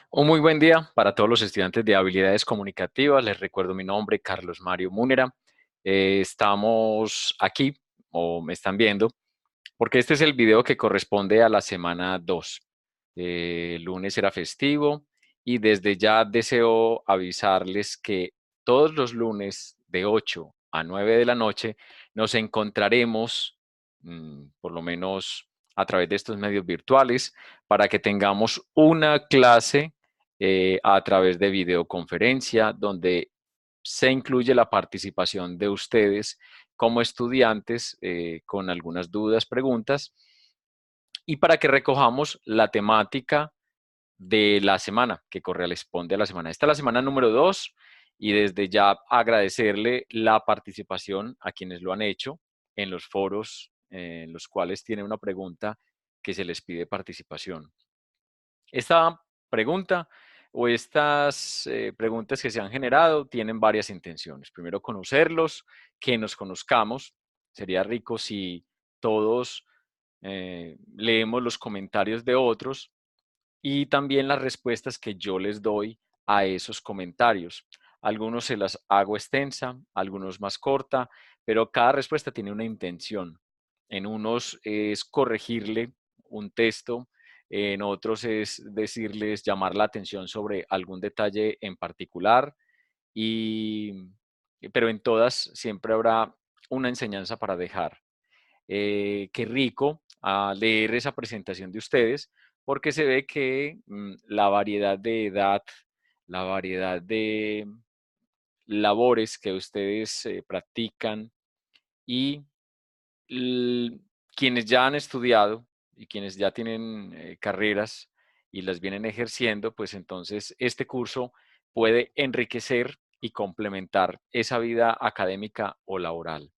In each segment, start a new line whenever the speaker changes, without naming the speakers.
Un muy buen día para todos los estudiantes de habilidades comunicativas. Les recuerdo mi nombre, Carlos Mario Múnera. Estamos aquí, o me están viendo, porque este es el video que corresponde a la semana 2. El lunes era festivo y desde ya deseo avisarles que todos los lunes de 8 a 9 de la noche nos encontraremos, por lo menos a través de estos medios virtuales, para que tengamos una clase a través de videoconferencia donde se incluye la participación de ustedes como estudiantes con algunas dudas, preguntas, y para que recojamos la temática de la semana que corresponde a la semana. Esta es la semana número 2 y desde ya agradecerle la participación a quienes lo han hecho en los foros en los cuales tienen una pregunta que se les pide participación. Esta pregunta o estas preguntas que se han generado tienen varias intenciones. Primero, conocerlos, que nos conozcamos. Sería rico si todos leemos los comentarios de otros y también las respuestas que yo les doy a esos comentarios. Algunos se las hago extensa, algunos más corta, pero cada respuesta tiene una intención. En unos es corregirle un texto, en otros es decirles, llamar la atención sobre algún detalle en particular, y, pero en todas siempre habrá una enseñanza para dejar. Qué rico leer esa presentación de ustedes, porque se ve que la variedad de edad, la variedad de labores que ustedes practican y l- quienes ya han estudiado y quienes ya tienen carreras y las vienen ejerciendo, pues entonces este curso puede enriquecer y complementar esa vida académica o laboral.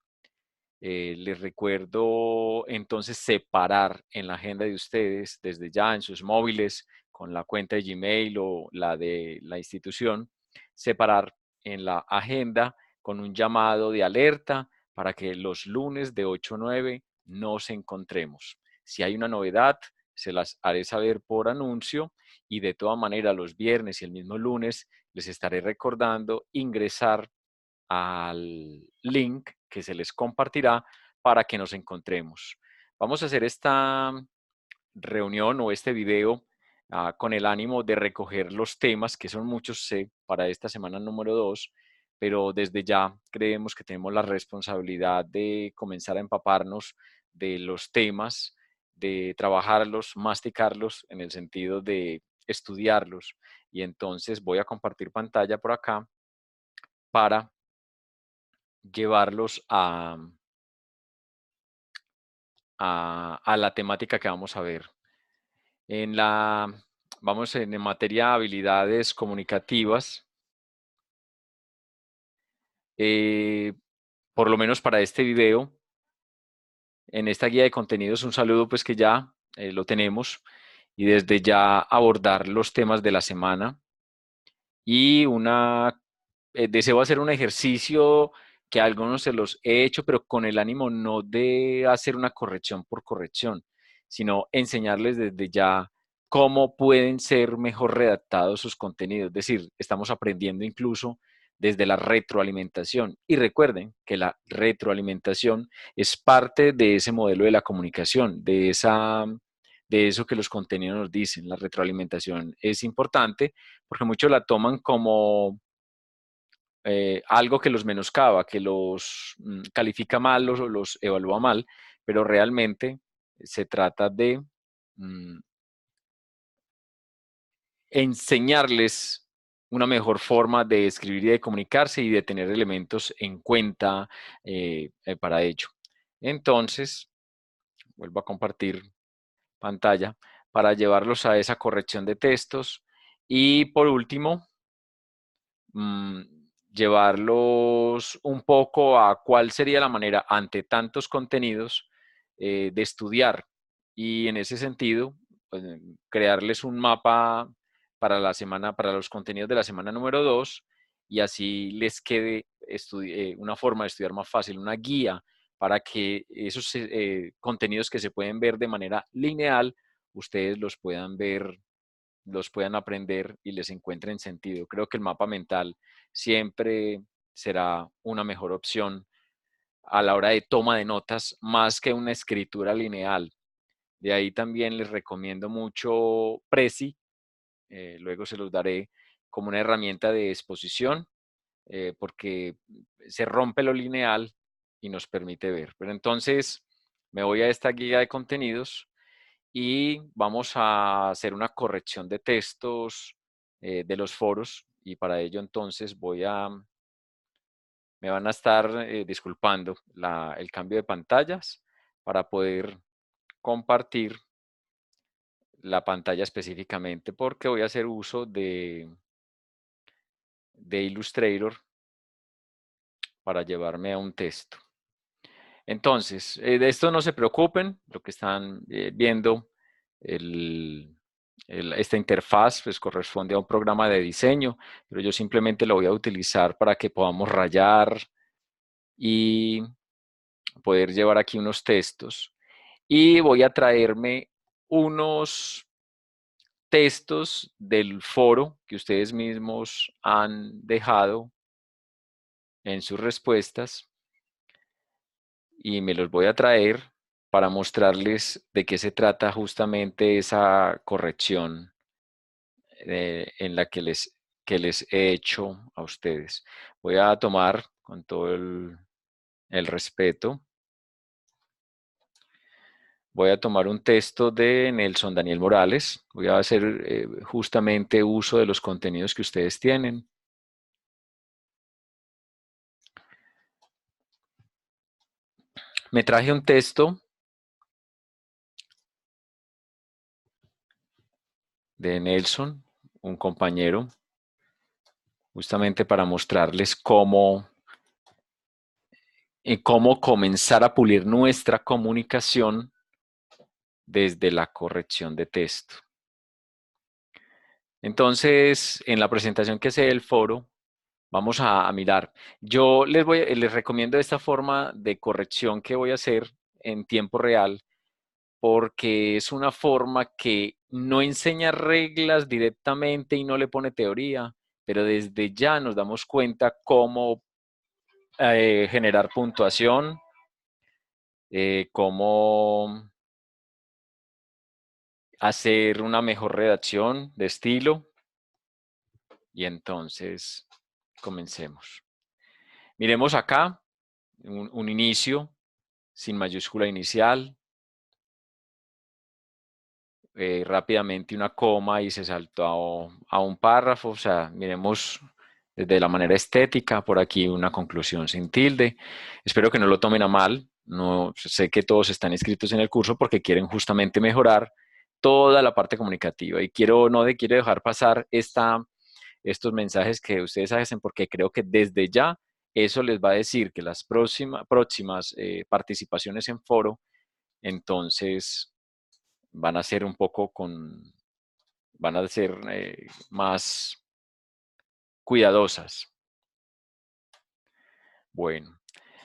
Les recuerdo entonces separar en la agenda de ustedes, desde ya en sus móviles, con la cuenta de Gmail o la de la institución, separar en la agenda con un llamado de alerta para que los lunes de 8 a 9 nos encontremos. Si hay una novedad, se las haré saber por anuncio y de todas maneras los viernes y el mismo lunes les estaré recordando ingresar al link que se les compartirá para que nos encontremos. Vamos a hacer esta reunión o este video con el ánimo de recoger los temas, que son muchos, sé, para esta semana número 2, pero desde ya creemos que tenemos la responsabilidad de comenzar a empaparnos de los temas, de trabajarlos, masticarlos en el sentido de estudiarlos. Y entonces voy a compartir pantalla por acá para llevarlos a la temática que vamos a ver. En la, vamos en materia de habilidades comunicativas, eh, por lo menos para este video, en esta guía de contenidos, un saludo pues que ya lo tenemos y desde ya abordar los temas de la semana y deseo hacer un ejercicio que a algunos se los he hecho, pero con el ánimo no de hacer una corrección por corrección, sino enseñarles desde ya cómo pueden ser mejor redactados sus contenidos. Es decir, estamos aprendiendo incluso desde la retroalimentación. Y recuerden que la retroalimentación es parte de ese modelo de la comunicación, de eso que los contenidos nos dicen. La retroalimentación es importante porque muchos la toman como algo que los menoscaba, que los califica mal, los evalúa mal, pero realmente se trata de mm, enseñarles una mejor forma de escribir y de comunicarse y de tener elementos en cuenta para ello. Entonces, vuelvo a compartir pantalla para llevarlos a esa corrección de textos. Y por último, mm, llevarlos un poco a cuál sería la manera ante tantos contenidos de estudiar y en ese sentido pues, crearles un mapa para la semana, para los contenidos de la semana número 2 y así les quede una forma de estudiar más fácil, una guía para que esos contenidos que se pueden ver de manera lineal, ustedes los puedan ver los puedan aprender y les encuentren sentido. Creo que el mapa mental siempre será una mejor opción a la hora de toma de notas, más que una escritura lineal. De ahí también les recomiendo mucho Prezi, luego se los daré como una herramienta de exposición, porque se rompe lo lineal y nos permite ver. Pero entonces me voy a esta guía de contenidos y vamos a hacer una corrección de textos de los foros, y para ello entonces me van a estar disculpando el cambio de pantallas para poder compartir la pantalla específicamente, porque voy a hacer uso de Illustrator para llevarme a un texto. Entonces, de esto no se preocupen, lo que están viendo, esta interfaz pues corresponde a un programa de diseño, pero yo simplemente lo voy a utilizar para que podamos rayar y poder llevar aquí unos textos. Y voy a traerme unos textos del foro que ustedes mismos han dejado en sus respuestas, y me los voy a traer para mostrarles de qué se trata justamente esa corrección en la que les he hecho a ustedes. Voy a tomar con todo el respeto, voy a tomar un texto de Nelson Daniel Morales, voy a hacer justamente uso de los contenidos que ustedes tienen. Me traje un texto de Nelson, un compañero, justamente para mostrarles cómo comenzar a pulir nuestra comunicación desde la corrección de texto. Entonces, en la presentación que hace del foro, vamos a mirar. Yo les recomiendo esta forma de corrección que voy a hacer en tiempo real, porque es una forma que no enseña reglas directamente y no le pone teoría, pero desde ya nos damos cuenta cómo generar puntuación, cómo hacer una mejor redacción de estilo. Y entonces, comencemos. Miremos acá, un inicio sin mayúscula inicial, rápidamente una coma y se saltó a un párrafo. O sea, miremos desde la manera estética, por aquí una conclusión sin tilde. Espero que no lo tomen a mal. No sé que todos están inscritos en el curso porque quieren justamente mejorar toda la parte comunicativa, y quiero dejar pasar estos mensajes que ustedes hacen, porque creo que desde ya eso les va a decir que las próximas participaciones en foro, entonces van a ser van a ser más cuidadosas. Bueno,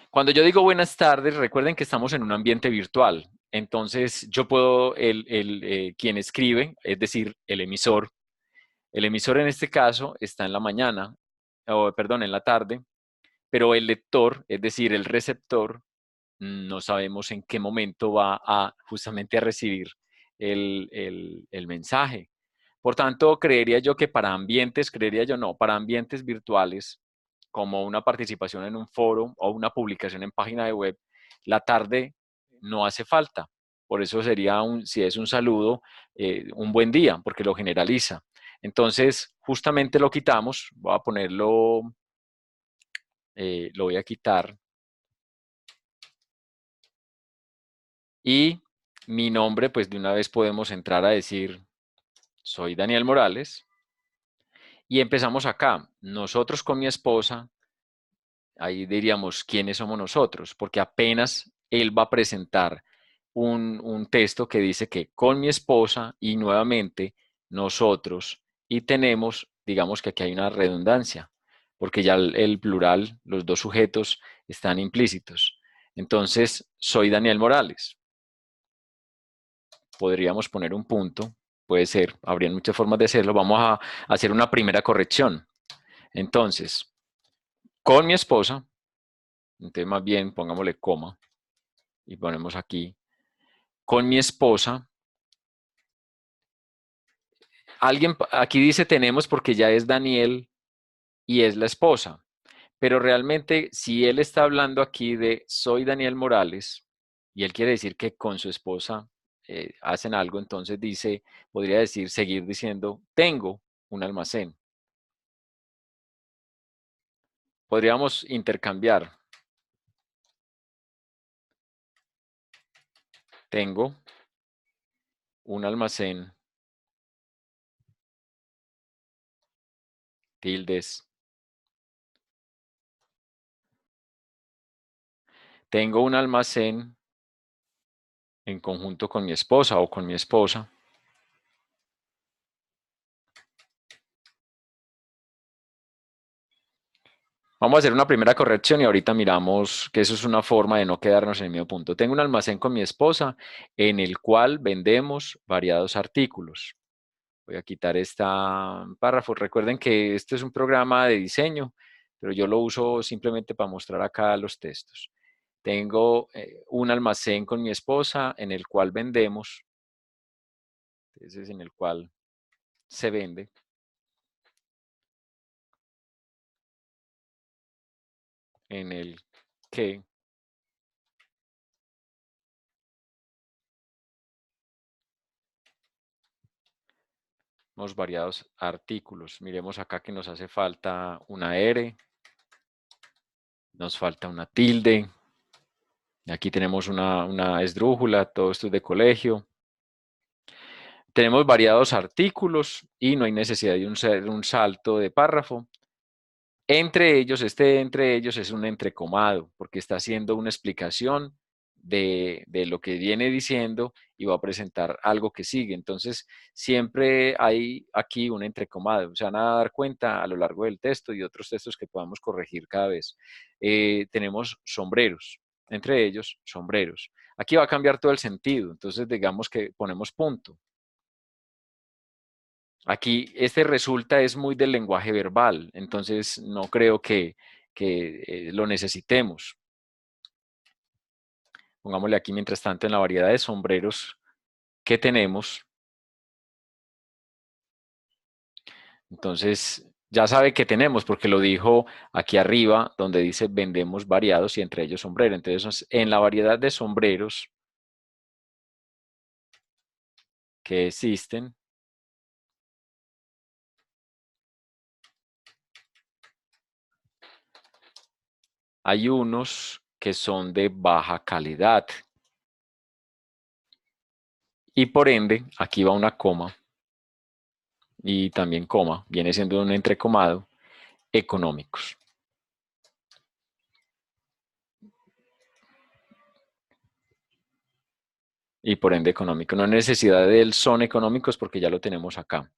cuando yo digo buenas tardes, recuerden que estamos en un ambiente virtual. Entonces, yo puedo, quien escribe, es decir, el emisor en este caso está en la mañana, o perdón, en la tarde, pero el lector, es decir, el receptor, no sabemos en qué momento va a justamente a recibir el mensaje. Por tanto, creería yo que para ambientes virtuales, como una participación en un foro o una publicación en página de web, la tarde no hace falta. Por eso sería, si es un saludo, un buen día, porque lo generaliza. Entonces, justamente lo quitamos, voy a ponerlo, lo voy a quitar, y mi nombre, pues de una vez podemos entrar a decir, soy Daniel Morales, y empezamos acá. Nosotros con mi esposa, ahí diríamos quiénes somos nosotros, porque apenas él va a presentar un texto que dice que con mi esposa y nuevamente nosotros, y tenemos, digamos que aquí hay una redundancia, porque ya el plural, los dos sujetos están implícitos. Entonces, soy Daniel Morales. Podríamos poner un punto Puede ser, habrían muchas formas de hacerlo. Vamos a hacer una primera corrección. Entonces, con mi esposa, entonces más bien pongámosle coma y ponemos aquí, con mi esposa, alguien aquí dice tenemos porque ya es Daniel y es la esposa, pero realmente si él está hablando aquí de soy Daniel Morales y él quiere decir que con su esposa hacen algo, entonces dice, podría decir, seguir diciendo, tengo un almacén. Podríamos intercambiar, tengo un almacén, tildes, tengo un almacén en conjunto con mi esposa o con mi esposa. Vamos a hacer una primera corrección y ahorita miramos que eso es una forma de no quedarnos en el mismo punto. Tengo un almacén con mi esposa en el cual vendemos variados artículos. Voy a quitar este párrafo. Recuerden que este es un programa de diseño, pero yo lo uso simplemente para mostrar acá los textos. Tengo un almacén con mi esposa en el cual vendemos, ese es en el cual se vende, en el que los variados artículos. Miremos acá que nos hace falta una R, nos falta una tilde, aquí tenemos una esdrújula, todo esto es de colegio. Tenemos variados artículos y no hay necesidad de un salto de párrafo. Entre ellos, entre ellos es un entrecomado, porque está haciendo una explicación de lo que viene diciendo y va a presentar algo que sigue. Entonces, siempre hay aquí un entrecomado. Se van a dar cuenta a lo largo del texto y otros textos que podamos corregir cada vez. Tenemos sombreros, entre ellos sombreros. Aquí va a cambiar todo el sentido. Entonces, digamos que ponemos punto. Aquí este resulta es muy del lenguaje verbal, entonces no creo que lo necesitemos. Pongámosle aquí mientras tanto en la variedad de sombreros que tenemos. Entonces ya sabe que tenemos porque lo dijo aquí arriba donde dice vendemos variados y entre ellos sombrero. Entonces en la variedad de sombreros que existen, hay unos que son de baja calidad y por ende aquí va una coma y también coma, viene siendo un entrecomado económicos. Y por ende económico. No hay necesidad del son económicos porque ya lo tenemos acá.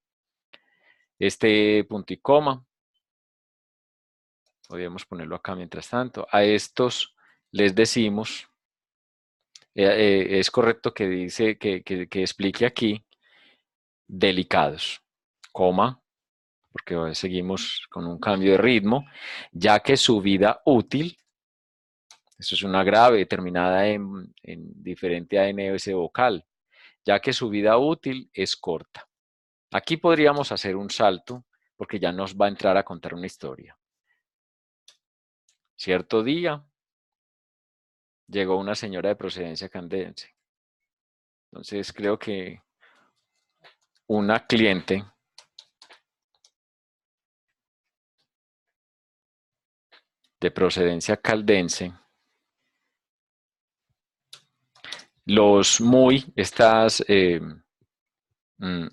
Este punto y coma, podríamos ponerlo acá mientras tanto. A estos les decimos, es correcto que dice, que explique aquí, delicados, coma, porque seguimos con un cambio de ritmo, ya que su vida útil, eso es una grave terminada en diferente a n o s vocal, ya que su vida útil es corta. Aquí podríamos hacer un salto porque ya nos va a entrar a contar una historia. Cierto día llegó una señora de procedencia candense. Entonces creo que una cliente de procedencia caldense, estas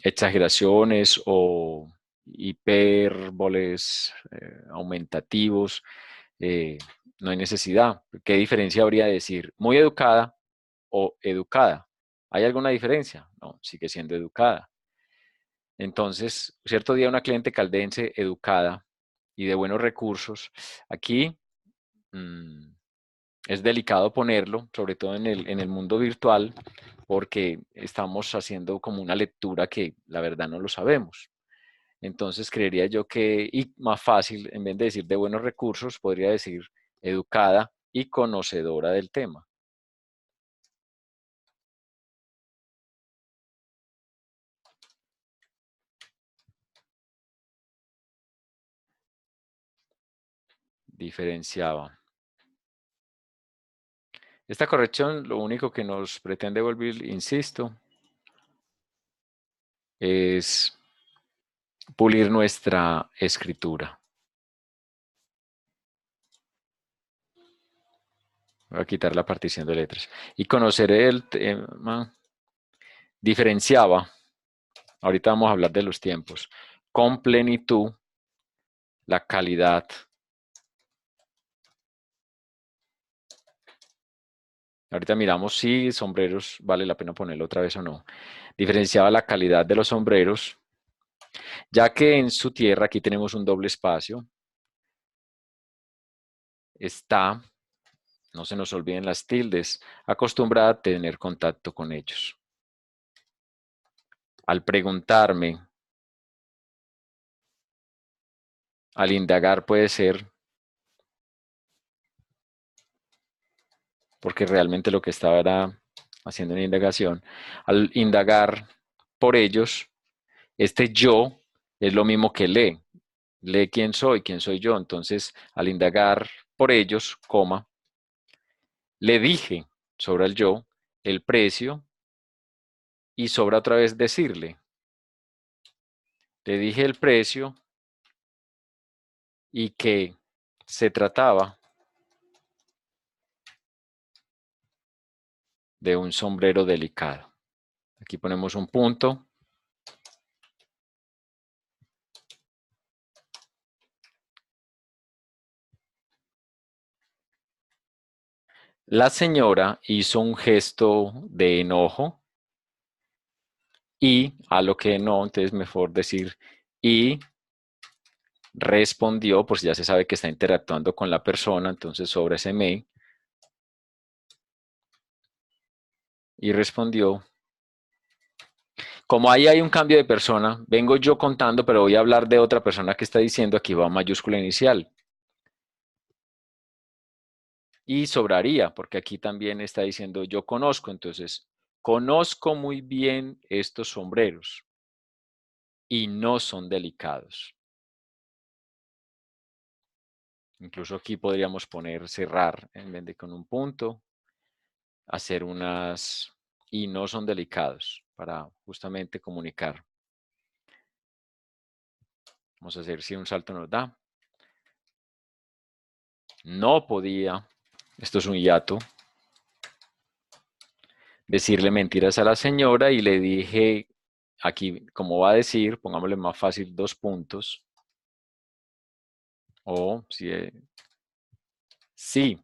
exageraciones o hipérboles aumentativos, eh, no hay necesidad. ¿Qué diferencia habría de decir muy educada o educada? ¿Hay alguna diferencia? No, sigue siendo educada. Entonces, cierto día una cliente caldense educada y de buenos recursos, aquí, mm, Es delicado ponerlo, sobre todo en el mundo virtual, porque estamos haciendo como una lectura que la verdad no lo sabemos. Entonces creería yo que, y más fácil, en vez de decir de buenos recursos, podría decir educada y conocedora del tema. Diferenciaba. Esta corrección lo único que nos pretende volver, insisto, es pulir nuestra escritura. Voy a quitar la partición de letras. Y conocer el tema. Diferenciaba. Ahorita vamos a hablar de los tiempos. Con plenitud, la calidad. Ahorita miramos si sombreros vale la pena ponerlo otra vez o no. Diferenciaba la calidad de los sombreros, ya que en su tierra, aquí tenemos un doble espacio, está, no se nos olviden las tildes, acostumbrada a tener contacto con ellos. Al preguntarme, al indagar puede ser, porque realmente lo que estaba era haciendo una indagación, al indagar por ellos, este yo es lo mismo que lee quién soy yo. Entonces, al indagar por ellos, coma, le dije sobre el yo, el precio, y sobra otra vez decirle. Le dije el precio y que se trataba de un sombrero delicado. Aquí ponemos un punto. La señora hizo un gesto de enojo y a lo que no, entonces mejor decir y respondió, por si ya se sabe que está interactuando con la persona, entonces sobre ese me y respondió. Como ahí hay un cambio de persona, vengo yo contando, pero voy a hablar de otra persona que está diciendo, aquí va mayúscula inicial. Y sobraría, porque aquí también está diciendo yo conozco, entonces conozco muy bien estos sombreros y no son delicados. Incluso aquí podríamos poner cerrar en vez de con un punto, hacer unas y no son delicados para justamente comunicar. Vamos a hacer si un salto nos da. No podía, esto es un hiato, decirle mentiras a la señora y le dije, aquí, como va a decir, pongámosle más fácil, dos puntos, o si, sí,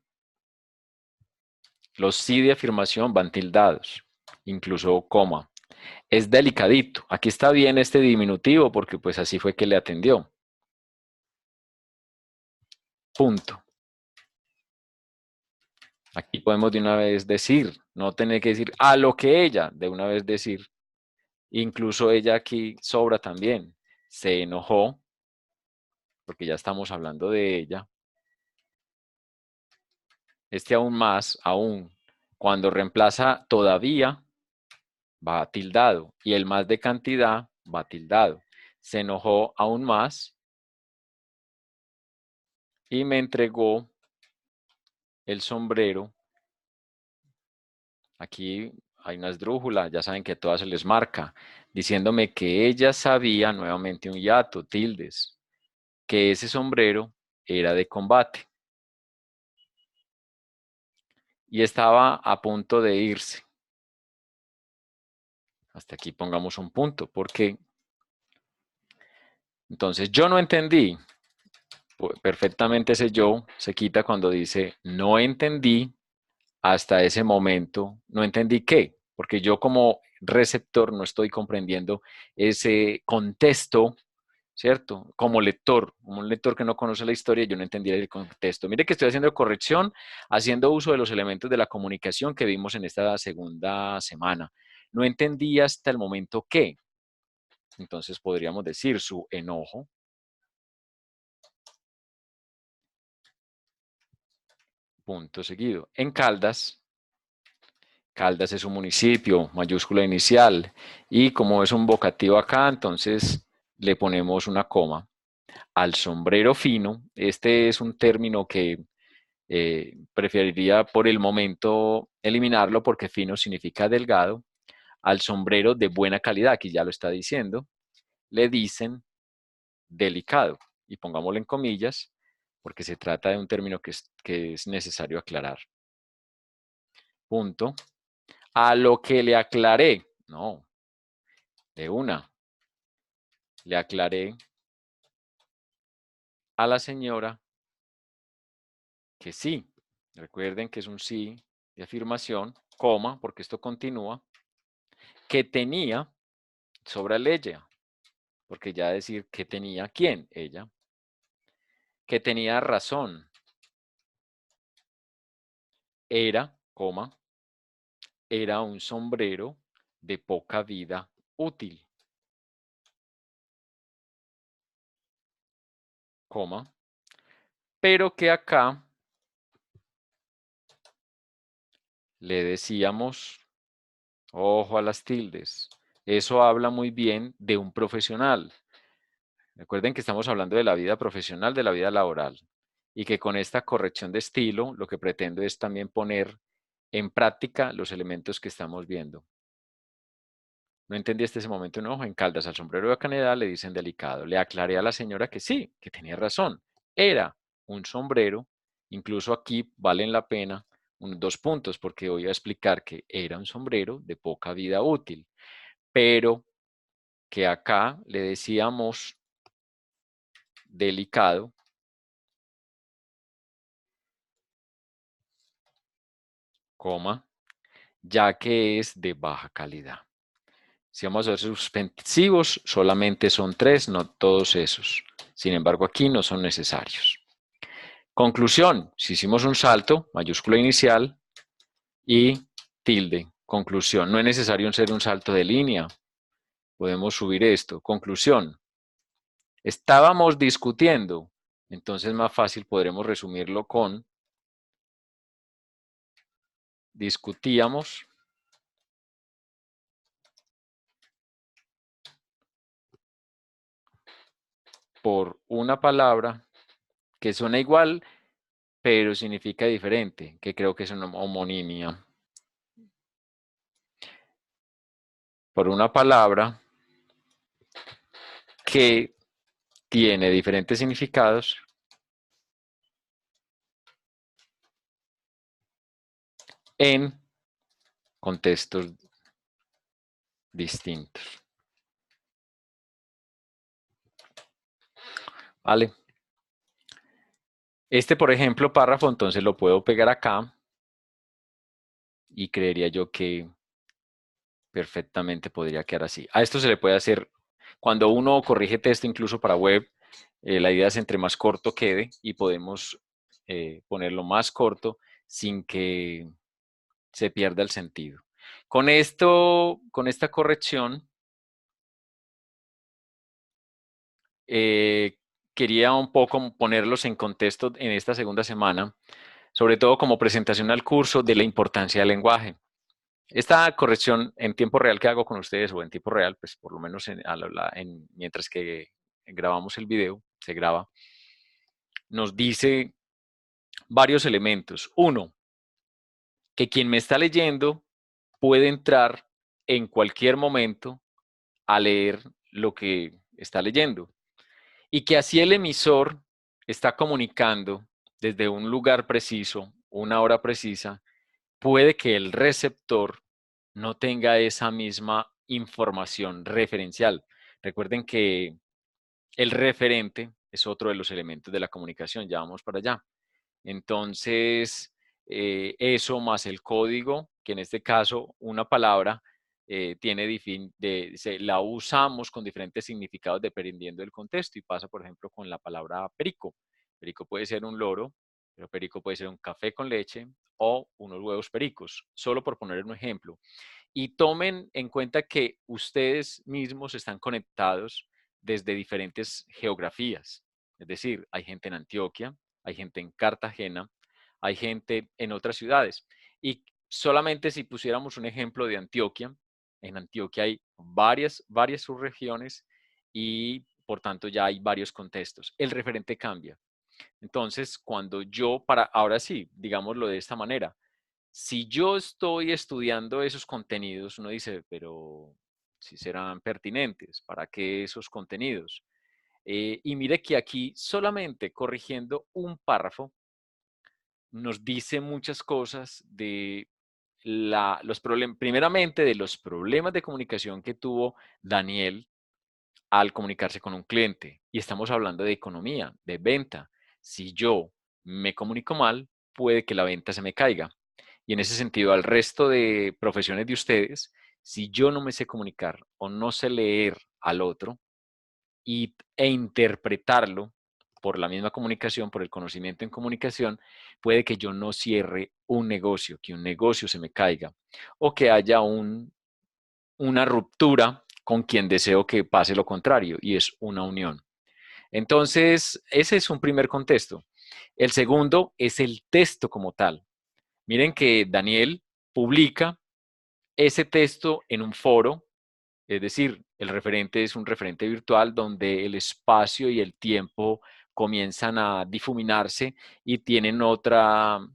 los sí de afirmación van tildados, incluso coma. Es delicadito. Aquí está bien este diminutivo porque pues así fue que le atendió. Punto. Aquí podemos de una vez decir, no tener que decir a lo que ella, de una vez decir. Incluso ella aquí sobra también. Se enojó, porque ya estamos hablando de ella. Este aún más, aún, cuando reemplaza todavía, va tildado. Y el más de cantidad va tildado. Se enojó aún más y me entregó el sombrero. Aquí hay una esdrújula, ya saben que a todas se les marca, diciéndome que ella sabía, nuevamente un hiato, tildes, que ese sombrero era de combate. Y estaba a punto de irse. Hasta aquí pongamos un punto, porque entonces yo no entendí. Perfectamente ese yo se quita cuando dice no entendí hasta ese momento, no entendí qué, porque yo como receptor no estoy comprendiendo ese contexto ¿cierto? Como lector, como un lector que no conoce la historia, yo no entendía el contexto. Mire que estoy haciendo corrección, haciendo uso de los elementos de la comunicación que vimos en esta segunda semana. No entendí hasta el momento qué. Entonces podríamos decir su enojo. Punto seguido. En Caldas, Caldas es un municipio, mayúscula inicial, y como es un vocativo acá, entonces le ponemos una coma. Al sombrero fino, este es un término que preferiría por el momento eliminarlo porque fino significa delgado. Al sombrero de buena calidad, aquí ya lo está diciendo, le dicen delicado. Y pongámoslo en comillas, porque se trata de un término que es necesario aclarar. Punto. A lo que le aclaré, no, de una, le aclaré a la señora que sí. Recuerden que es un sí de afirmación, coma, porque esto continúa, que tenía sobre ella, porque ya decir que tenía quién, ella, que tenía razón, era, coma, era un sombrero de poca vida útil, coma, pero que acá le decíamos, ojo a las tildes, eso habla muy bien de un profesional. Recuerden que estamos hablando de la vida profesional, de la vida laboral, y que con esta corrección de estilo lo que pretendo es también poner en práctica los elementos que estamos viendo. No entendí hasta ese momento enojo. En Caldas al sombrero de Canedá le dicen delicado. Le aclaré a la señora que sí, que tenía razón. Era un sombrero. Incluso aquí valen la pena dos puntos porque voy a explicar que era un sombrero de poca vida útil, pero que acá le decíamos delicado, coma, ya que es de baja calidad. Si vamos a ver suspensivos, solamente son tres, no todos esos. Sin embargo, aquí no son necesarios. Conclusión, si hicimos un salto, mayúscula inicial y tilde, conclusión. No es necesario hacer un salto de línea, podemos subir esto. Conclusión, estábamos discutiendo, entonces más fácil podremos resumirlo con discutíamos por una palabra que suena igual, pero significa diferente, que creo que es una homonimia. Por una palabra que tiene diferentes significados en contextos distintos. ¿Vale? Este, por ejemplo, párrafo, entonces lo puedo pegar acá y creería yo que perfectamente podría quedar así. A esto se le puede hacer, cuando uno corrige texto incluso para web, la idea es entre más corto quede y podemos ponerlo más corto sin que se pierda el sentido. Con esto, con esta corrección, eh, quería un poco ponerlos en contexto en esta segunda semana, sobre todo como presentación al curso de la importancia del lenguaje. Esta corrección en tiempo real que hago con ustedes, o en tiempo real, pues por lo menos mientras que grabamos el video, se graba, nos dice varios elementos. Uno, que quien me está leyendo puede entrar en cualquier momento a leer lo que está leyendo. Y que así el emisor está comunicando desde un lugar preciso, una hora precisa, puede que el receptor no tenga esa misma información referencial. Recuerden que el referente es otro de los elementos de la comunicación, ya vamos para allá. Entonces, eso más el código, que en este caso una palabra la usamos con diferentes significados dependiendo del contexto y pasa, por ejemplo, con la palabra perico. Perico puede ser un loro, pero perico puede ser un café con leche o unos huevos pericos, solo por poner un ejemplo. Y tomen en cuenta que ustedes mismos están conectados desde diferentes geografías. Es decir, hay gente en Antioquia, hay gente en Cartagena, hay gente en otras ciudades. Y solamente si pusiéramos un ejemplo de Antioquia, en Antioquia hay varias subregiones y por tanto ya hay varios contextos. El referente cambia. Entonces, ahora sí, digámoslo de esta manera, si yo estoy estudiando esos contenidos, uno dice, pero si serán pertinentes, ¿para qué esos contenidos? Y mire que aquí solamente corrigiendo un párrafo nos dice muchas cosas de primeramente de los problemas de comunicación que tuvo Daniel al comunicarse con un cliente. Y estamos hablando de economía, de venta. Si yo me comunico mal, puede que la venta se me caiga. Y en ese sentido, al resto de profesiones de ustedes, si yo no me sé comunicar o no sé leer al otro e interpretarlo por la misma comunicación, por el conocimiento en comunicación, puede que yo no cierre un negocio, que un negocio se me caiga o que haya una ruptura con quien deseo que pase lo contrario y es una unión. Entonces, ese es un primer contexto. El segundo es el texto como tal. Miren que Daniel publica ese texto en un foro, es decir, el referente es un referente virtual donde el espacio y el tiempo comienzan a difuminarse y tienen otros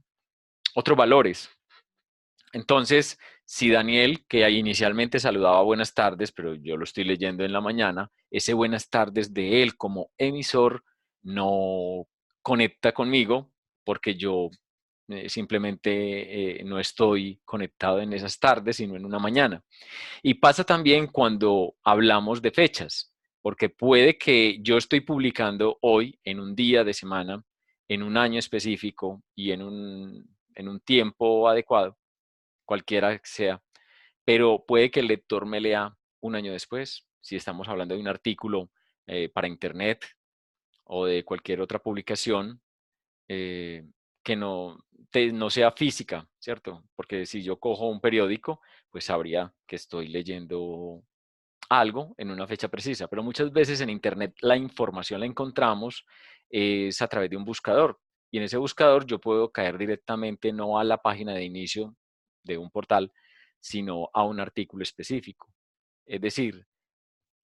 valores. Entonces, si Daniel, que inicialmente saludaba buenas tardes, pero yo lo estoy leyendo en la mañana, ese buenas tardes de él como emisor no conecta conmigo porque yo simplemente no estoy conectado en esas tardes, sino en una mañana. Y pasa también cuando hablamos de fechas, porque puede que yo estoy publicando hoy en un día de semana, en un año específico y en un tiempo adecuado, cualquiera que sea, pero puede que el lector me lea un año después, si estamos hablando de un artículo para internet o de cualquier otra publicación eh, que no sea física, ¿cierto? Porque si yo cojo un periódico, pues sabría que estoy leyendo algo en una fecha precisa, pero muchas veces en internet la información la encontramos es a través de un buscador y en ese buscador yo puedo caer directamente no a la página de inicio de un portal, sino a un artículo específico. Es decir,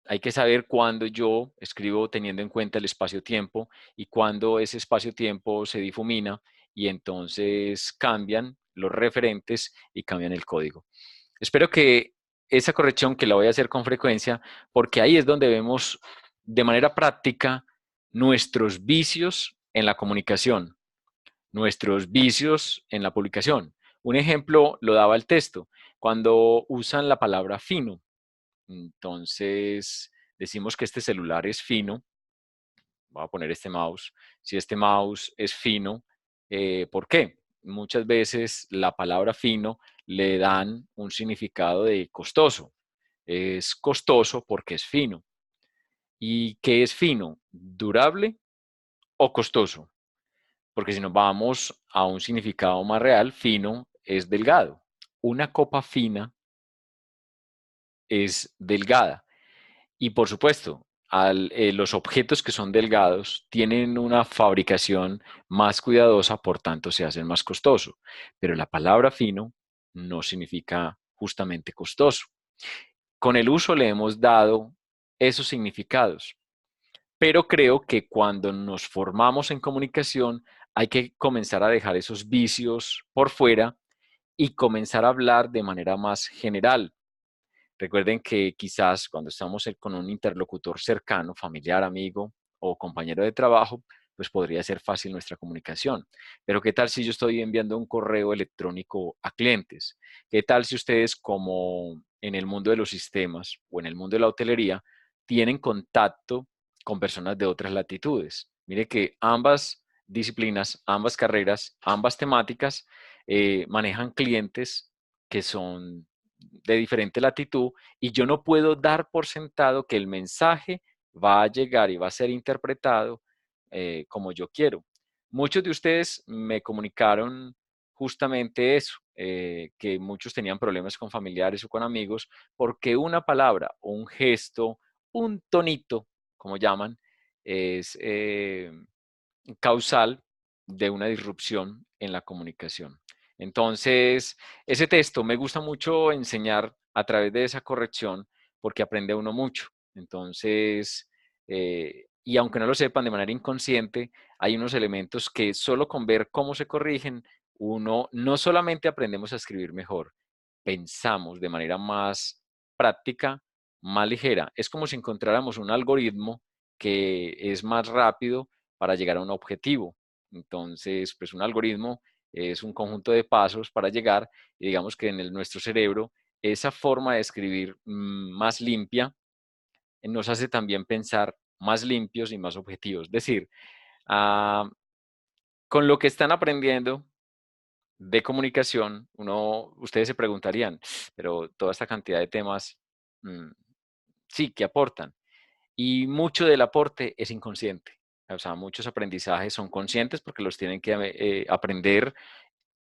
hay que saber cuándo yo escribo teniendo en cuenta el espacio-tiempo y cuándo ese espacio-tiempo se difumina y entonces cambian los referentes y cambian el código. Espero que esa corrección que la voy a hacer con frecuencia, porque ahí es donde vemos de manera práctica nuestros vicios en la comunicación, nuestros vicios en la publicación. Un ejemplo lo daba el texto, cuando usan la palabra fino. Entonces, decimos que este celular es fino, voy a poner este mouse, si este mouse es fino, ¿por qué? Muchas veces la palabra fino le dan un significado de costoso. Es costoso porque es fino. ¿Y qué es fino? ¿Durable o costoso? Porque si nos vamos a un significado más real, fino es delgado. Una copa fina es delgada. Y por supuesto, los objetos que son delgados tienen una fabricación más cuidadosa, por tanto se hacen más costosos. Pero la palabra fino no significa justamente costoso. Con el uso le hemos dado esos significados, pero creo que cuando nos formamos en comunicación hay que comenzar a dejar esos vicios por fuera y comenzar a hablar de manera más general. Recuerden que quizás cuando estamos con un interlocutor cercano, familiar, amigo o compañero de trabajo, pues podría ser fácil nuestra comunicación. Pero ¿qué tal si yo estoy enviando un correo electrónico a clientes? ¿Qué tal si ustedes, como en el mundo de los sistemas o en el mundo de la hotelería, tienen contacto con personas de otras latitudes? Mire que ambas disciplinas, ambas carreras, ambas temáticas manejan clientes que son de diferente latitud y yo no puedo dar por sentado que el mensaje va a llegar y va a ser interpretado como yo quiero. Muchos de ustedes me comunicaron justamente eso, que muchos tenían problemas con familiares o con amigos porque una palabra, un gesto, un tonito, como llaman, es causal de una disrupción en la comunicación. Entonces, ese texto me gusta mucho enseñar a través de esa corrección porque aprende uno mucho. Entonces, y aunque no lo sepan de manera inconsciente, hay unos elementos que solo con ver cómo se corrigen, uno no solamente aprendemos a escribir mejor, pensamos de manera más práctica, más ligera. Es como si encontráramos un algoritmo que es más rápido para llegar a un objetivo. Entonces, pues un algoritmo es un conjunto de pasos para llegar y digamos que en nuestro cerebro esa forma de escribir más limpia nos hace también pensar más limpios y más objetivos. Es decir, ah, con lo que están aprendiendo de comunicación, ustedes se preguntarían, pero toda esta cantidad de temas, mm, sí, que aportan. Y mucho del aporte es inconsciente. O sea, muchos aprendizajes son conscientes porque los tienen que aprender,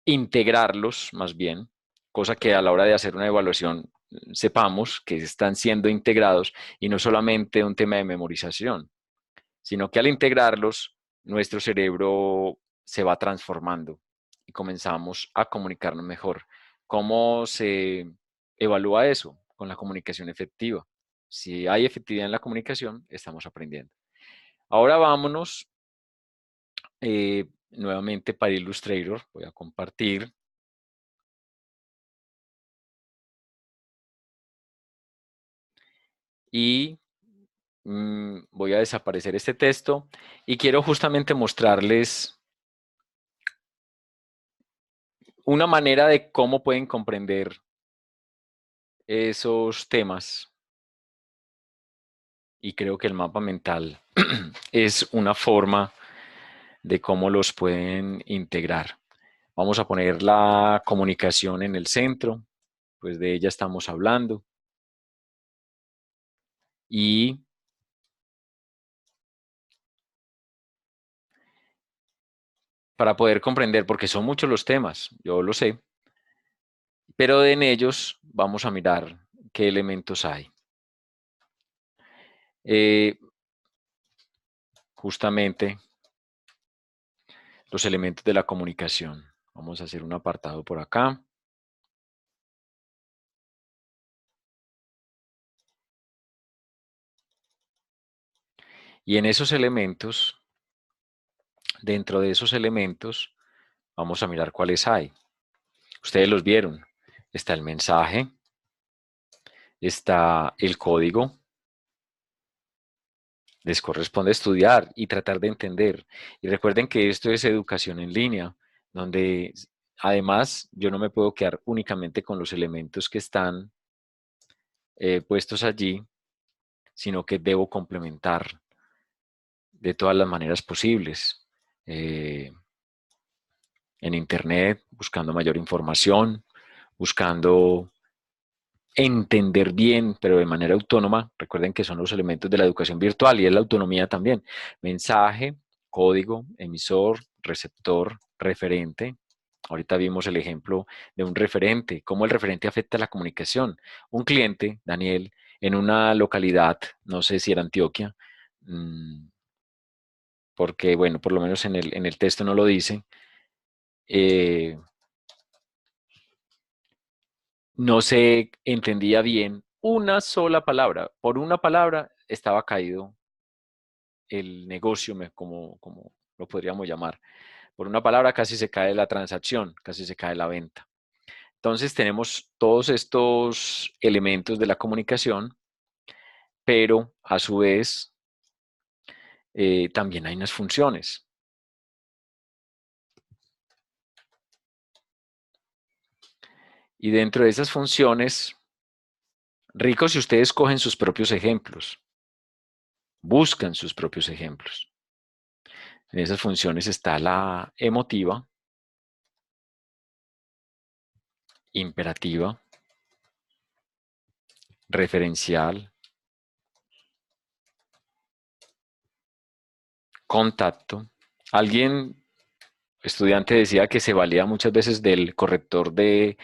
integrarlos más bien, cosa que a la hora de hacer una evaluación sepamos que están siendo integrados y no solamente un tema de memorización, sino que al integrarlos, nuestro cerebro se va transformando y comenzamos a comunicarnos mejor. ¿Cómo se evalúa eso? Con la comunicación efectiva. Si hay efectividad en la comunicación, estamos aprendiendo. Ahora vámonos nuevamente para Illustrator. Voy a compartir. Y voy a desaparecer este texto. Y quiero justamente mostrarles una manera de cómo pueden comprender esos temas. Y creo que el mapa mental es una forma de cómo los pueden integrar. Vamos a poner la comunicación en el centro, pues de ella estamos hablando. Y para poder comprender, porque son muchos los temas, yo lo sé, pero en ellos vamos a mirar qué elementos hay. Justamente los elementos de la comunicación. Vamos a hacer un apartado por acá. Y en esos elementos, dentro de esos elementos, vamos a mirar cuáles hay. Ustedes los vieron. Está el mensaje, está el código. Les corresponde estudiar y tratar de entender. Y recuerden que esto es educación en línea, donde además yo no me puedo quedar únicamente con los elementos que están puestos allí, sino que debo complementar de todas las maneras posibles. Eh, en Internet, buscando mayor información, buscando entender bien, pero de manera autónoma. Recuerden que son los elementos de la educación virtual y es la autonomía también. Mensaje, código, emisor, receptor, referente. Ahorita vimos el ejemplo de un referente, cómo el referente afecta la comunicación. Un cliente, Daniel, en una localidad, no sé si era Antioquia, porque bueno, por lo menos en el texto no lo dice, eh, no se entendía bien una sola palabra. Por una palabra estaba caído el negocio, como lo podríamos llamar. Por una palabra casi se cae la transacción, casi se cae la venta. Entonces tenemos todos estos elementos de la comunicación, pero a su vez también hay unas funciones. Y dentro de esas funciones, ricos si ustedes cogen sus propios ejemplos, buscan sus propios ejemplos. En esas funciones está la emotiva, imperativa, referencial, contacto. Alguien, estudiante, decía que se valía muchas veces del corrector de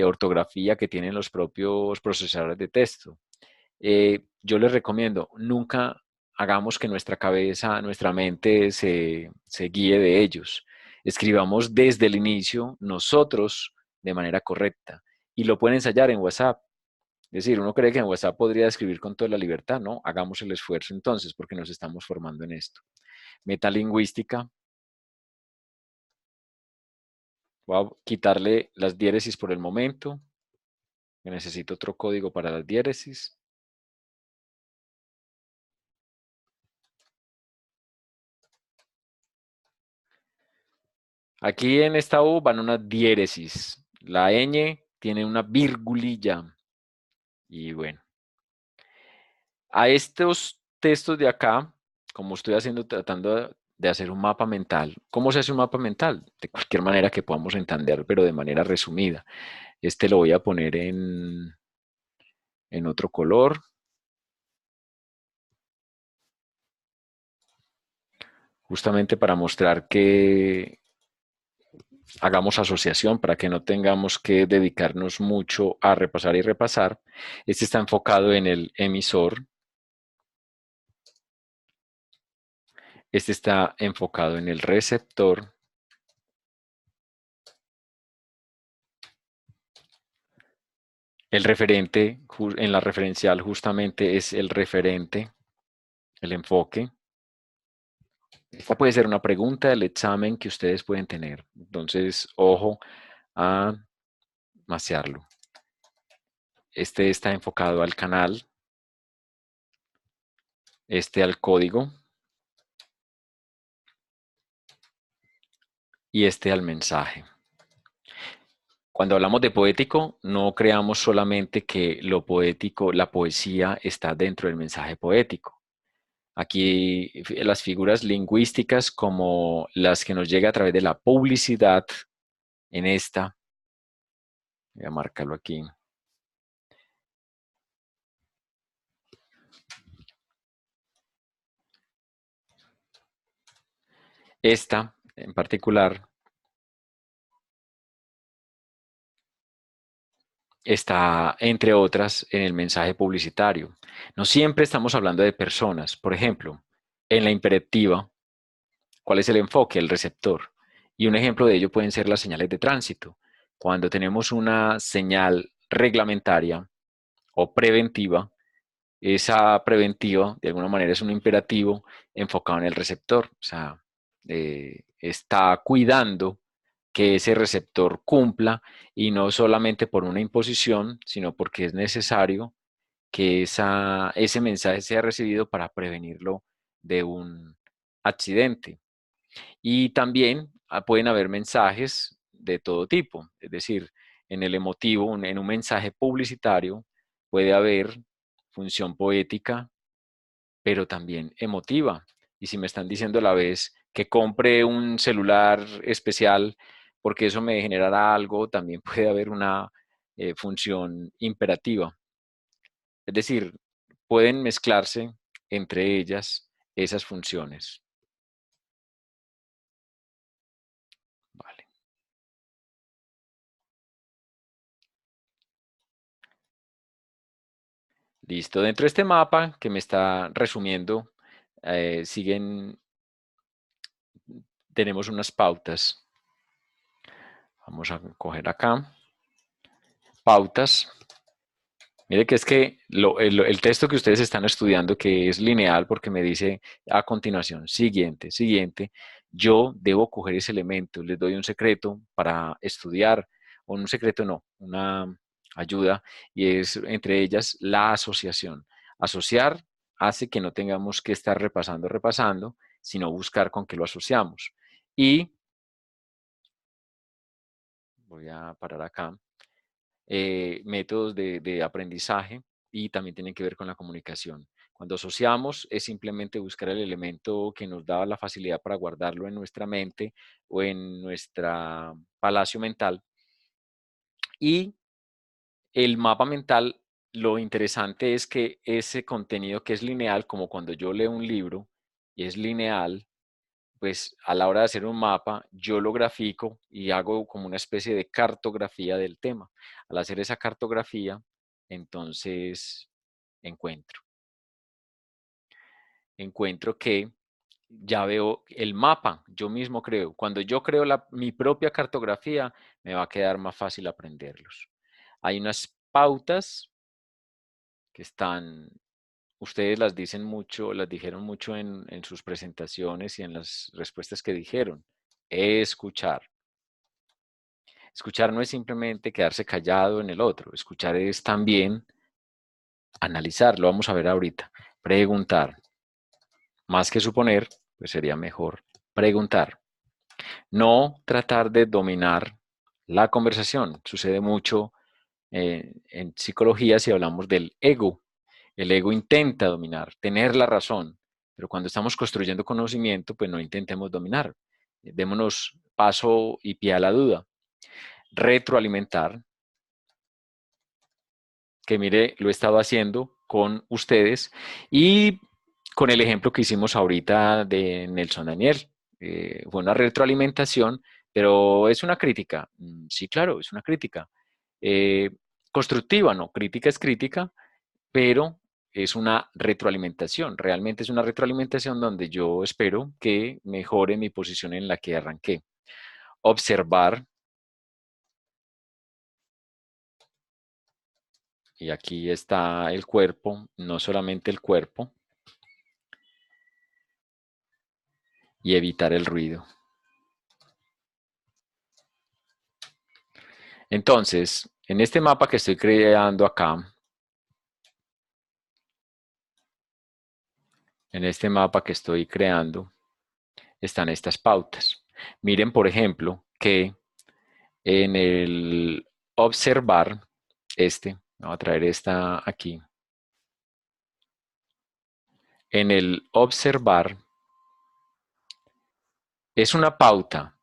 ortografía que tienen los propios procesadores de texto. Yo les recomiendo, nunca hagamos que nuestra cabeza, nuestra mente se guíe de ellos. Escribamos desde el inicio nosotros de manera correcta y lo pueden ensayar en WhatsApp. Es decir, uno cree que en WhatsApp podría escribir con toda la libertad, ¿no? Hagamos el esfuerzo entonces porque nos estamos formando en esto. Metalingüística, voy a quitarle las diéresis por el momento. Necesito otro código para las diéresis. Aquí en esta U van unas diéresis. La ñ tiene una virgulilla. Y bueno, a estos textos de acá, como estoy haciendo, tratando de hacer un mapa mental. ¿Cómo se hace un mapa mental? De cualquier manera que podamos entender, pero de manera resumida. Este lo voy a poner en otro color, justamente para mostrar que hagamos asociación, para que no tengamos que dedicarnos mucho a repasar y repasar. Este está enfocado en el emisor. Este está enfocado en el receptor. El referente en la referencial justamente es el referente, el enfoque. Esta puede ser una pregunta del examen que ustedes pueden tener. Entonces, ojo a masearlo. Este está enfocado al canal, este al código y este al mensaje. Cuando hablamos de poético, no creamos solamente que lo poético, la poesía está dentro del mensaje poético. Aquí las figuras lingüísticas como las que nos llega a través de la publicidad, en esta, voy a marcarlo aquí, esta en particular está, entre otras, en el mensaje publicitario. No siempre estamos hablando de personas. Por ejemplo, en la imperativa, ¿cuál es el enfoque? El receptor. Y un ejemplo de ello pueden ser las señales de tránsito. Cuando tenemos una señal reglamentaria o preventiva, esa preventiva de alguna manera es un imperativo enfocado en el receptor. O sea, está cuidando que ese receptor cumpla y no solamente por una imposición, sino porque es necesario que ese mensaje sea recibido para prevenirlo de un accidente. Y también pueden haber mensajes de todo tipo, es decir, en el emotivo, en un mensaje publicitario, puede haber función poética, pero también emotiva. Y si me están diciendo a la vez que compre un celular especial porque eso me generará algo, también puede haber una función imperativa. Es decir, pueden mezclarse entre ellas esas funciones. Vale. Listo. Dentro de este mapa que me está resumiendo, siguen, tenemos unas pautas. Vamos a coger acá. Pautas. Mire que es que el texto que ustedes están estudiando, que es lineal, porque me dice a continuación, siguiente, siguiente, yo debo coger ese elemento, les doy un secreto para estudiar, o un secreto no, una ayuda, y es entre ellas la asociación. Asociar hace que no tengamos que estar repasando, repasando, sino buscar con qué lo asociamos. Y voy a parar acá. Métodos de aprendizaje y también tienen que ver con la comunicación. Cuando asociamos es simplemente buscar el elemento que nos da la facilidad para guardarlo en nuestra mente o en nuestra palacio mental y el mapa mental, lo interesante es que ese contenido que es lineal, como cuando yo leo un libro y es lineal, pues a la hora de hacer un mapa, yo lo grafico y hago como una especie de cartografía del tema. Al hacer esa cartografía, entonces encuentro, encuentro que ya veo el mapa, yo mismo creo. Cuando yo creo mi propia cartografía, me va a quedar más fácil aprenderlos. Hay unas pautas que están, ustedes las dicen mucho, las dijeron mucho en sus presentaciones y en las respuestas que dijeron. Escuchar. Escuchar no es simplemente quedarse callado en el otro. Escuchar es también analizar, lo vamos a ver ahorita. Preguntar. Más que suponer, pues sería mejor preguntar. No tratar de dominar la conversación. Sucede mucho en psicología si hablamos del ego. El ego intenta dominar, tener la razón, pero cuando estamos construyendo conocimiento, pues no intentemos dominar. Démonos paso y pie a la duda. Retroalimentar, que mire, lo he estado haciendo con ustedes y con el ejemplo que hicimos ahorita de Nelson Daniel. Fue una retroalimentación, pero es una crítica. Sí, claro, es una crítica. Eh, constructiva, no, crítica es crítica, pero es una retroalimentación. Realmente es una retroalimentación donde yo espero que mejore mi posición en la que arranqué. Observar, y aquí está el cuerpo, no solamente el cuerpo, y evitar el ruido. Entonces, en este mapa que estoy creando acá, en este mapa que estoy creando, están estas pautas. Miren, por ejemplo, que en el observar, voy a traer esta aquí, en el observar es una pauta,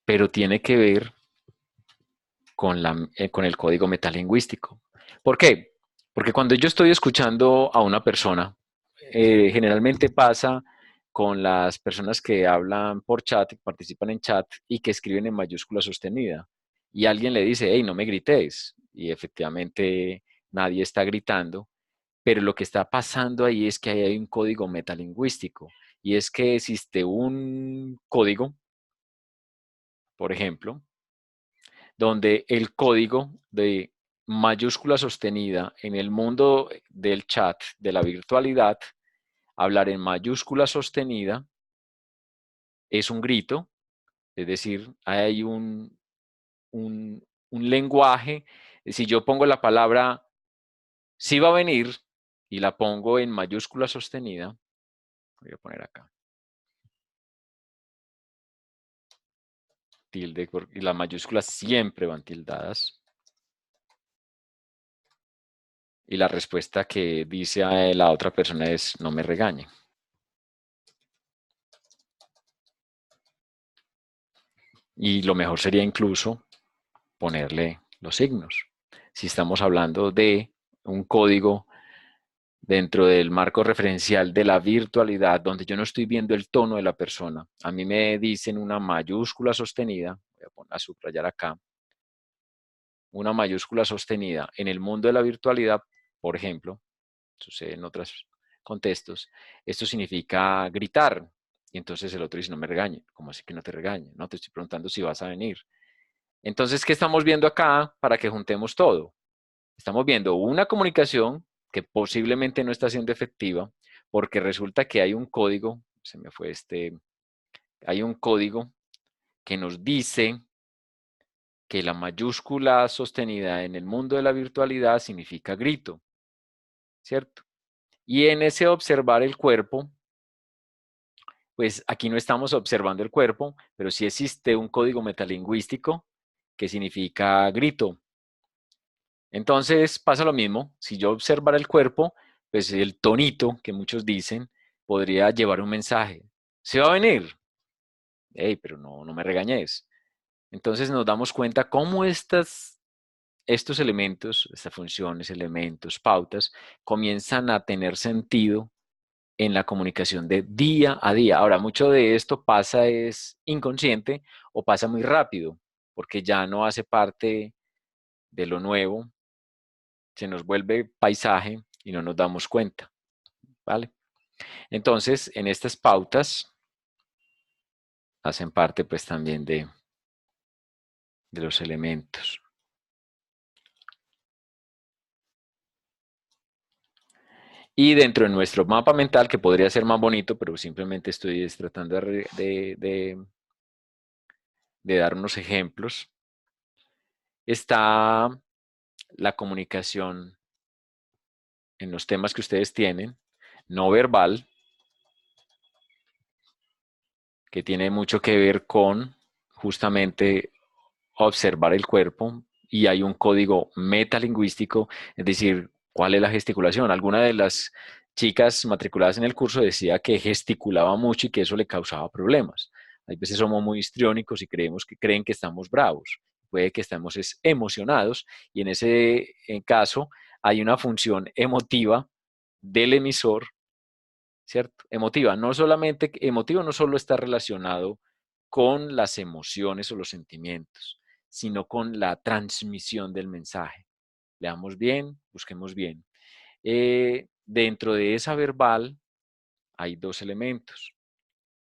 pero tiene que ver con el código metalingüístico. ¿Por qué? Porque cuando yo estoy escuchando a una persona, generalmente pasa con las personas que hablan por chat, que participan en chat y que escriben en mayúscula sostenida. Y alguien le dice, hey, no me grites. Y efectivamente nadie está gritando, pero lo que está pasando ahí es que hay un código metalingüístico. Y es que existe un código, por ejemplo, donde el código de mayúscula sostenida en el mundo del chat, de la virtualidad, hablar en mayúscula sostenida es un grito, es decir, hay un lenguaje. Si yo pongo la palabra sí va a venir y la pongo en mayúscula sostenida, voy a poner acá, tilde, y las mayúsculas siempre van tildadas. Y la respuesta que dice a la otra persona es no me regañe. Y lo mejor sería incluso ponerle los signos. Si estamos hablando de un código dentro del marco referencial de la virtualidad, donde yo no estoy viendo el tono de la persona, a mí me dicen una mayúscula sostenida, voy a poner a subrayar acá, una mayúscula sostenida en el mundo de la virtualidad, por ejemplo, sucede en otros contextos, esto significa gritar. Y entonces el otro dice, no me regañe. ¿Cómo así que no te regañe? No, te estoy preguntando si vas a venir. Entonces, ¿qué estamos viendo acá para que juntemos todo? Estamos viendo una comunicación que posiblemente no está siendo efectiva porque resulta que hay un código, se me fue hay un código que nos dice que la mayúscula sostenida en el mundo de la virtualidad significa grito, ¿cierto? Y en ese observar el cuerpo, pues aquí no estamos observando el cuerpo, pero sí existe un código metalingüístico que significa grito. Entonces pasa lo mismo, si yo observara el cuerpo, pues el tonito que muchos dicen podría llevar un mensaje. ¿Se va a venir? Hey, pero no, no me regañes. Entonces nos damos cuenta cómo estos elementos, estas funciones, elementos, pautas, comienzan a tener sentido en la comunicación de día a día. Ahora, mucho de esto pasa es inconsciente o pasa muy rápido, porque ya no hace parte de lo nuevo, se nos vuelve paisaje y no nos damos cuenta, ¿vale? Entonces, en estas pautas hacen parte pues también de los elementos. Y dentro de nuestro mapa mental, que podría ser más bonito, pero simplemente estoy tratando de dar unos ejemplos, está la comunicación en los temas que ustedes tienen, no verbal, que tiene mucho que ver con justamente observar el cuerpo, y hay un código metalingüístico, es decir, cuál es la gesticulación. Alguna de las chicas matriculadas en el curso decía que gesticulaba mucho y que eso le causaba problemas. Hay veces somos muy histriónicos y creen que estamos bravos. Puede que estemos emocionados, y en ese caso hay una función emotiva del emisor, ¿cierto? Emotivo no solo está relacionado con las emociones o los sentimientos, sino con la transmisión del mensaje. Leamos bien, busquemos bien. Dentro de esa verbal hay dos elementos.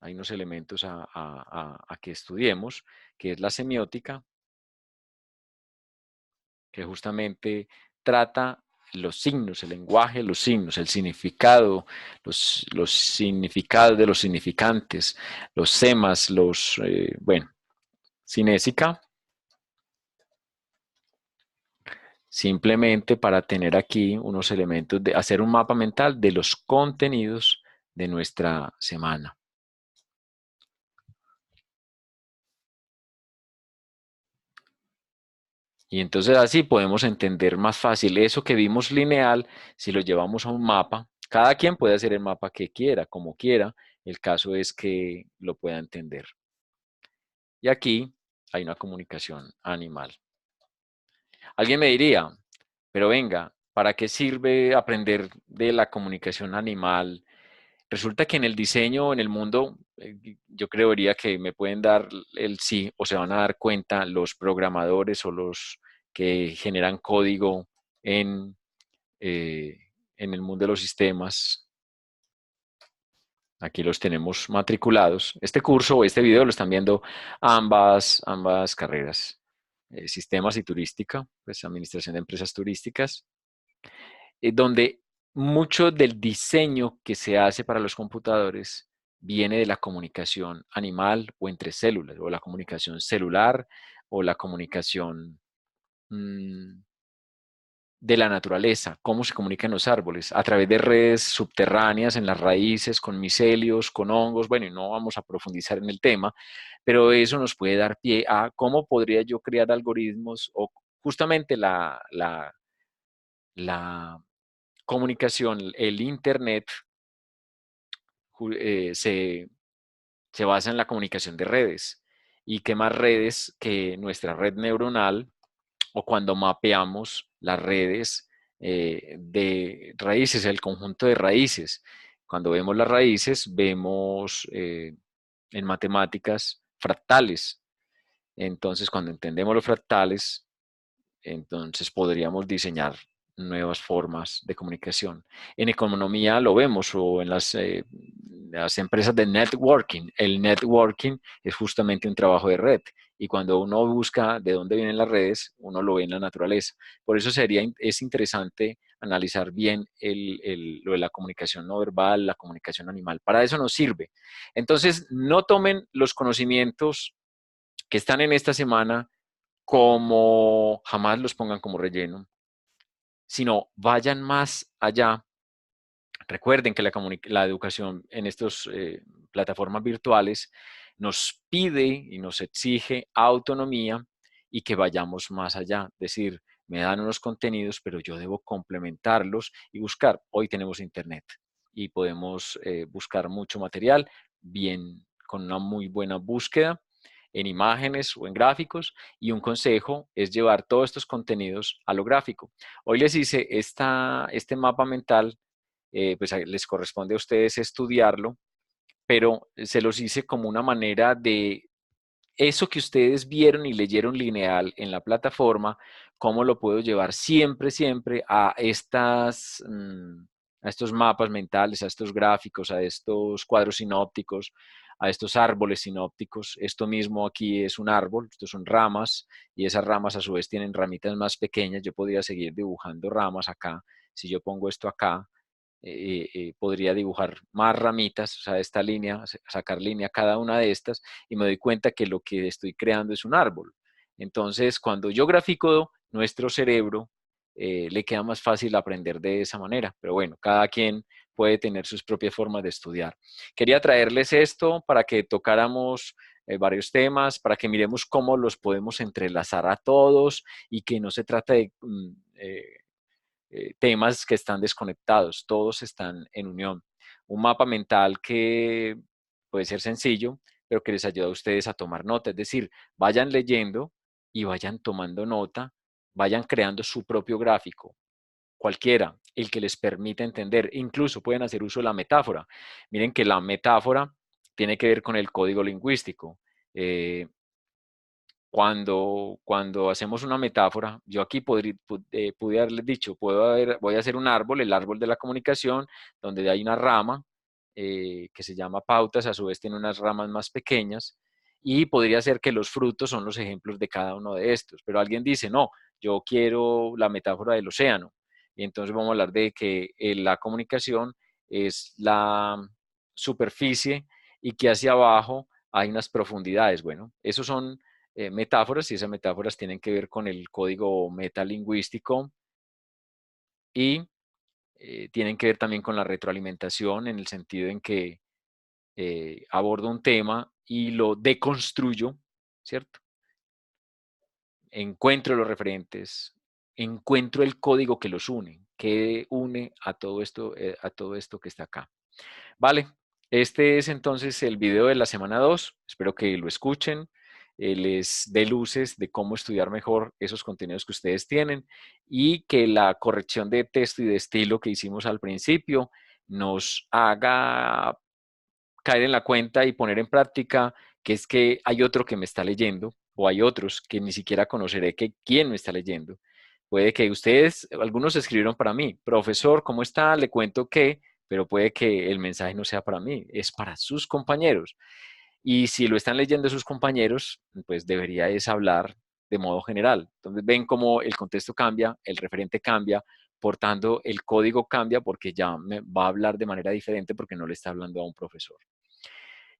Hay unos elementos a que estudiemos, que es la semiótica, que justamente trata los signos, el lenguaje, los signos, el significado, los significados de los significantes, los semas, bueno, cinésica, simplemente para tener aquí unos elementos de hacer un mapa mental de los contenidos de nuestra semana. Y entonces así podemos entender más fácil eso que vimos lineal. Si lo llevamos a un mapa, cada quien puede hacer el mapa que quiera, como quiera. El caso es que lo pueda entender. Y aquí hay una comunicación animal. Alguien me diría, pero venga, ¿para qué sirve aprender de la comunicación animal? Resulta que en el diseño, en el mundo, yo creería que me pueden dar el sí, o se van a dar cuenta los programadores o los que generan código en, eh, en el mundo de los sistemas. Aquí los tenemos matriculados. Este curso o este video lo están viendo ambas carreras, sistemas y turística, pues administración de empresas turísticas, donde mucho del diseño que se hace para los computadores viene de la comunicación animal o entre células, o la comunicación celular, o la comunicación mmm, de la naturaleza, cómo se comunican los árboles, a través de redes subterráneas en las raíces, con micelios, con hongos. Bueno, y no vamos a profundizar en el tema, pero eso nos puede dar pie a cómo podría yo crear algoritmos, o justamente la comunicación, el Internet, eh, se, se basa en la comunicación de redes. ¿Y qué más redes que nuestra red neuronal, o cuando mapeamos las redes de raíces, el conjunto de raíces? Cuando vemos las raíces, vemos en matemáticas fractales. Entonces, cuando entendemos los fractales, entonces podríamos diseñar nuevas formas de comunicación. En economía lo vemos, o en las empresas de networking. El networking es justamente un trabajo de red. Y cuando uno busca de dónde vienen las redes, uno lo ve en la naturaleza. Por eso es interesante analizar bien lo de la comunicación no verbal, la comunicación animal. Para eso nos sirve. Entonces, no tomen los conocimientos que están en esta semana como jamás los pongan como relleno, sino vayan más allá. Recuerden que la educación en estas plataformas virtuales nos pide y nos exige autonomía, y que vayamos más allá. Es decir, me dan unos contenidos, pero yo debo complementarlos y buscar. Hoy tenemos internet y podemos buscar mucho material, bien, con una muy buena búsqueda. en imágenes o en gráficos, y un consejo es llevar todos estos contenidos a lo gráfico. Hoy les hice este mapa mental, pues les corresponde a ustedes estudiarlo, pero se los hice como una manera de eso que ustedes vieron y leyeron lineal en la plataforma, cómo lo puedo llevar siempre, siempre a a estos mapas mentales, a estos gráficos, a estos cuadros sinópticos, a estos árboles sinópticos. Esto mismo aquí es un árbol, estos son ramas, y esas ramas a su vez tienen ramitas más pequeñas. Yo podría seguir dibujando ramas acá. Si yo pongo esto acá, podría dibujar más ramitas, o sea, esta línea, sacar línea a cada una de estas, y me doy cuenta que lo que estoy creando es un árbol. Entonces, cuando yo grafico nuestro cerebro, le queda más fácil aprender de esa manera. Pero bueno, cada quien puede tener sus propias formas de estudiar. Quería traerles esto para que tocáramos varios temas, para que miremos cómo los podemos entrelazar a todos y que no se trata de temas que están desconectados, todos están en unión. Un mapa mental que puede ser sencillo, pero que les ayuda a ustedes a tomar nota, es decir, vayan leyendo y vayan tomando nota, vayan creando su propio gráfico, cualquiera, el que les permita entender. Incluso pueden hacer uso de la metáfora. Miren que la metáfora tiene que ver con el código lingüístico. Eh, cuando hacemos una metáfora, yo aquí pude haberles dicho, voy a hacer un árbol, el árbol de la comunicación, donde hay una rama que se llama pautas, a su vez tiene unas ramas más pequeñas, y podría ser que los frutos son los ejemplos de cada uno de estos, pero alguien dice, no, yo quiero la metáfora del océano, y entonces vamos a hablar de que la comunicación es la superficie y que hacia abajo hay unas profundidades. Bueno, esos son metáforas, y esas metáforas tienen que ver con el código metalingüístico, y tienen que ver también con la retroalimentación, en el sentido en que abordo un tema y lo deconstruyo, ¿cierto? Encuentro los referentes, encuentro el código que los une, que une a todo esto que está acá. Vale, este es entonces el video de la semana 2. Espero que lo escuchen, les dé luces de cómo estudiar mejor esos contenidos que ustedes tienen, y que la corrección de texto y de estilo que hicimos al principio nos haga caer en la cuenta y poner en práctica que es que hay otro que me está leyendo, o hay otros que ni siquiera conoceré que quién me está leyendo. Puede que ustedes, algunos escribieron para mí, profesor, ¿cómo está? Le cuento que, pero puede que el mensaje no sea para mí, es para sus compañeros. Y si lo están leyendo sus compañeros, pues debería es hablar de modo general. Entonces ven cómo el contexto cambia, el referente cambia, por tanto el código cambia, porque ya me va a hablar de manera diferente porque no le está hablando a un profesor.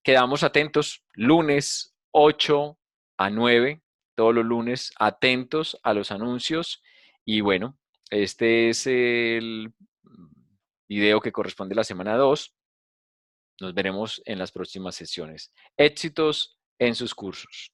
Quedamos atentos, lunes 8 a 9, todos los lunes, atentos a los anuncios. Y bueno, este es el video que corresponde a la semana 2. Nos veremos en las próximas sesiones. Éxitos en sus cursos.